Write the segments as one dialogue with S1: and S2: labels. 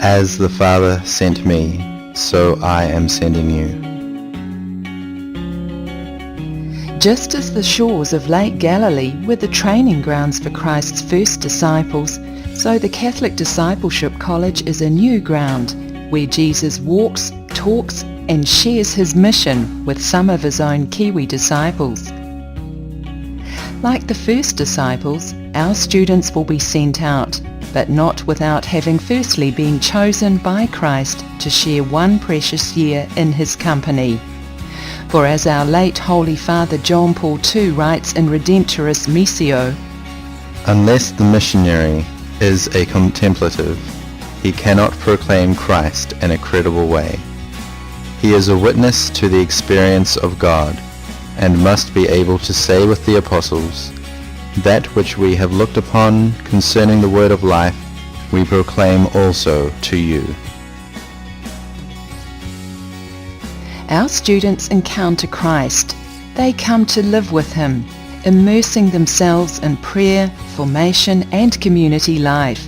S1: As the Father sent me, so I am sending you.
S2: Just as the shores of Lake Galilee were the training grounds for Christ's first disciples, so the Catholic Discipleship College is a new ground where Jesus walks, talks and shares his mission with some of his own Kiwi disciples. Like the first disciples, our students will be sent out, but not without having firstly been chosen by Christ to share one precious year in his company. For as our late Holy Father John Paul II writes in Redemptoris Missio,
S1: unless the missionary is a contemplative, he cannot proclaim Christ in a credible way. He is a witness to the experience of God, and must be able to say with the apostles, that which we have looked upon concerning the word of life, we proclaim also to you.
S2: Our students encounter Christ. They come to live with him, immersing themselves in prayer, formation and community life.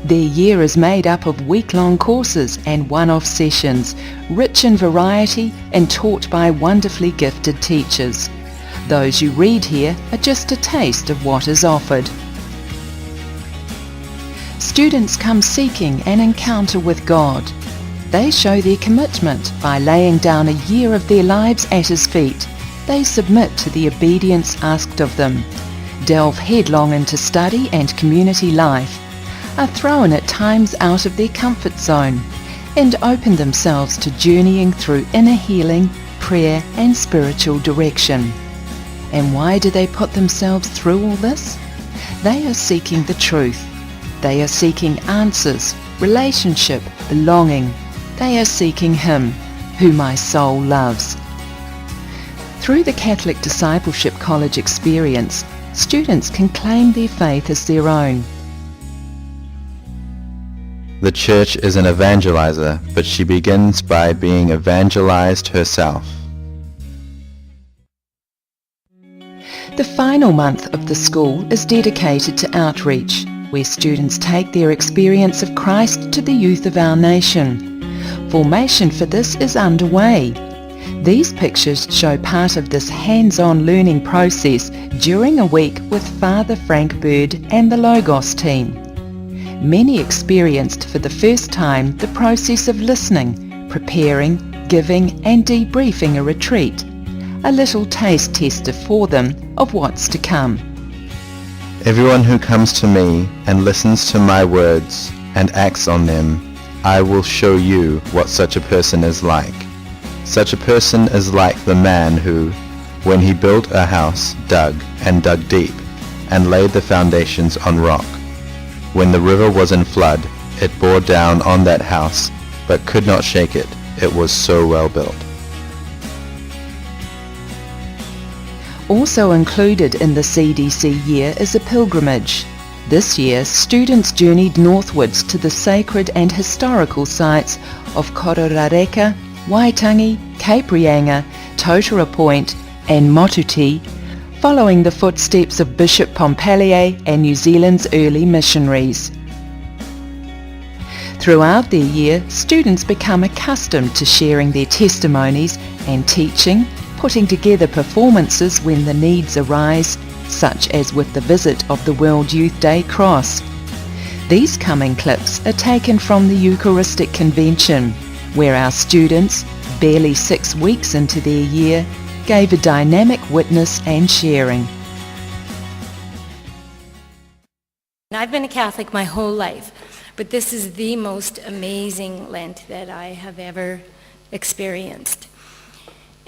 S2: Their year is made up of week-long courses and one-off sessions, rich in variety and taught by wonderfully gifted teachers. Those you read here are just a taste of what is offered. Students come seeking an encounter with God. They show their commitment by laying down a year of their lives at his feet. They submit to the obedience asked of them, delve headlong into study and community life, are thrown at times out of their comfort zone, and open themselves to journeying through inner healing, prayer and spiritual direction. And why do they put themselves through all this? They are seeking the truth. They are seeking answers, relationship, belonging. They are seeking him, who my soul loves. Through the Catholic Discipleship College experience, students can claim their faith as their own.
S1: The Church is an evangelizer, but she begins by being evangelized herself.
S2: The final month of the school is dedicated to outreach, where students take their experience of Christ to the youth of our nation. Formation for this is underway. These pictures show part of this hands-on learning process during a week with Father Frank Bird and the Logos team. Many experienced for the first time the process of listening, preparing, giving and debriefing a retreat. A little taste tester for them of what's to come.
S1: Everyone who comes to me and listens to my words and acts on them, I will show you what such a person is like. Such a person is like the man who, when he built a house, dug deep, and laid the foundations on rock. When the river was in flood, it bore down on that house, but could not shake it. It was so well built.
S2: Also included in the CDC year is a pilgrimage. This year, students journeyed northwards to the sacred and historical sites of Kororareka, Waitangi, Cape Reinga, Totara Point and Motuti, following the footsteps of Bishop Pompallier and New Zealand's early missionaries. Throughout their year, students become accustomed to sharing their testimonies and teaching, putting together performances when the needs arise, such as with the visit of the World Youth Day Cross. These coming clips are taken from the Eucharistic Convention, where our students, barely 6 weeks into their year, gave a dynamic witness and sharing.
S3: I've been a Catholic my whole life, but this is the most amazing Lent that I have ever experienced.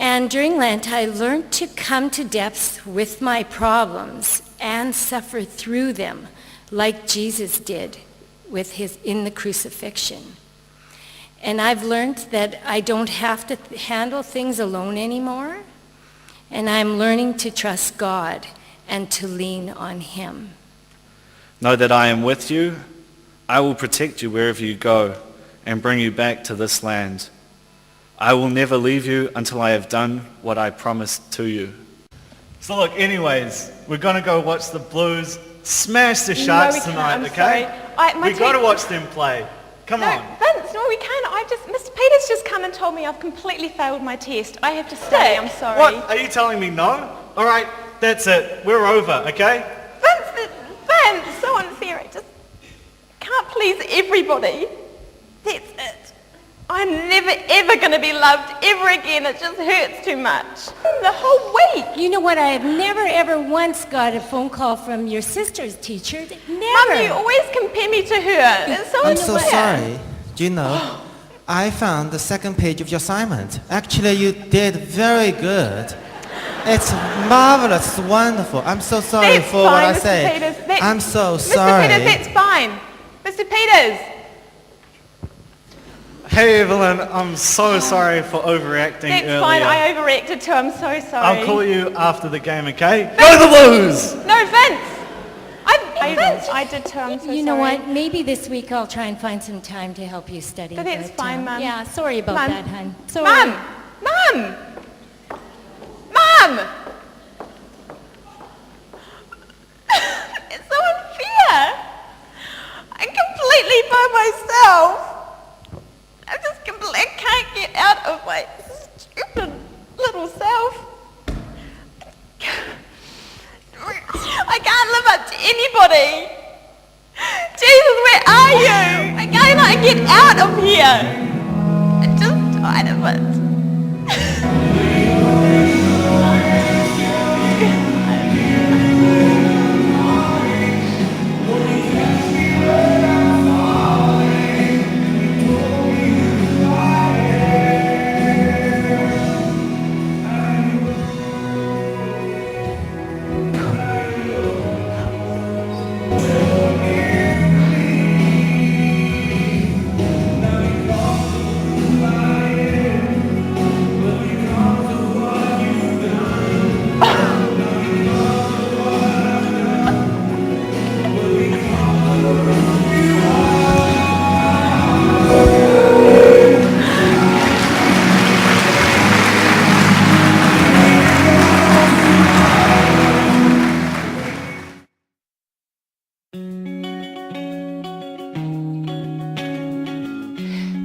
S3: And during Lent, I learned to come to depths with my problems and suffer through them like Jesus did in the crucifixion. And I've learned that I don't have to handle things alone anymore. And I'm learning to trust God and to lean on him.
S4: Know that I am with you. I will protect you wherever you go and bring you back to this land. I will never leave you until I have done what I promised to you. So look, anyways, we're going to go watch the Blues smash the Sharks tonight, okay? We've got to watch them play. Come
S5: No,
S4: on.
S5: Vince, no, we can't. Mr. Peters just come and told me I've completely failed my test. I have to stay, I'm sorry.
S4: What? Are you telling me no? All right, that's it. We're over, okay?
S5: Vince, so unfair. I just can't please everybody. That's it. I'm never ever going to be loved ever again. It just hurts too much. The whole week.
S3: You know what? I have never ever once got a phone call from your sister's teacher. Never.
S5: Mum, you always compare me to her. It's so
S6: I'm
S5: unfair.
S6: so sorry. Do you know, I found the second page of your assignment. Actually, you did very good. It's marvelous, it's wonderful. I'm so sorry
S5: That's
S6: for
S5: fine,
S6: what I
S5: Mr.
S6: say.
S5: Peters.
S6: I'm so sorry.
S5: Mr. Peters, that's fine. Mr. Peters.
S4: Hey, Evelyn, I'm so sorry for overreacting
S5: That's
S4: earlier.
S5: fine. I overreacted too. I'm so sorry.
S4: I'll call you after the game, okay? Go the Blues!
S5: No, Vince. Vince, I did too. I'm so sorry.
S3: You know what? Maybe this week I'll try and find some time to help you study.
S5: But that's fine, Mum.
S3: Yeah, sorry about
S5: Mum.
S3: that, hon. Sorry.
S5: Mum! It's so unfair. I'm completely by myself. I can't get out of my stupid little self. I can't live up to anybody. Jesus, where are you? I can't get out of here. I'm just tired of it.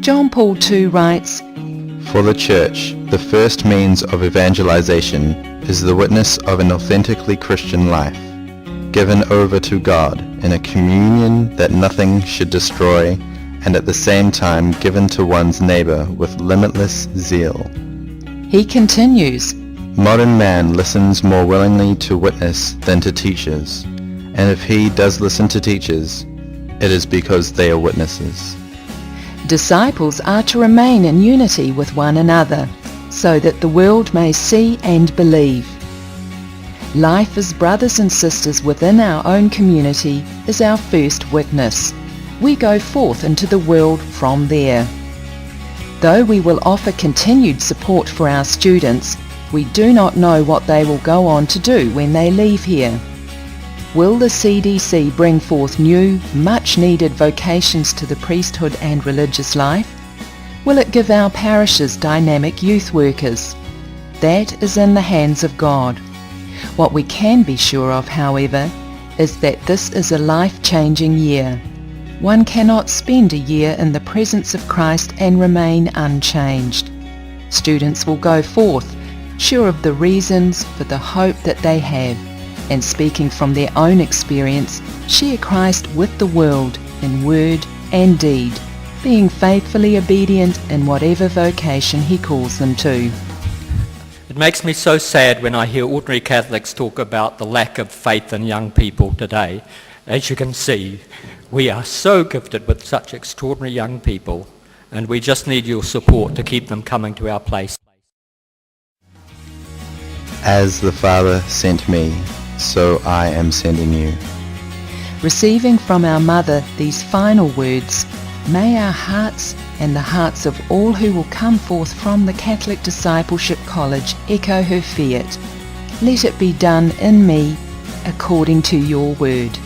S2: John Paul II writes,
S1: For the Church, the first means of evangelization is the witness of an authentically Christian life, given over to God in a communion that nothing should destroy, and at the same time given to one's neighbor with limitless zeal.
S2: he continues,
S1: Modern man listens more willingly to witness than to teachers, and if he does listen to teachers, it is because they are witnesses.
S2: disciples are to remain in unity with one another, so that the world may see and believe. Life as brothers and sisters within our own community is our first witness. We go forth into the world from there. Though we will offer continued support for our students, we do not know what they will go on to do when they leave here. Will the CDC bring forth new, much-needed vocations to the priesthood and religious life? Will it give our parishes dynamic youth workers? That is in the hands of God. What we can be sure of, however, is that this is a life-changing year. One cannot spend a year in the presence of Christ and remain unchanged. Students will go forth, sure of the reasons for the hope that they have, and speaking from their own experience, share Christ with the world in word and deed, being faithfully obedient in whatever vocation he calls them to.
S7: It makes me so sad when I hear ordinary Catholics talk about the lack of faith in young people today. As you can see, we are so gifted with such extraordinary young people, and we just need your support to keep them coming to our place.
S1: As the Father sent me, so I am sending you.
S2: Receiving from our Mother these final words, may our hearts and the hearts of all who will come forth from the Catholic Discipleship College echo her fiat. Let it be done in me according to your word.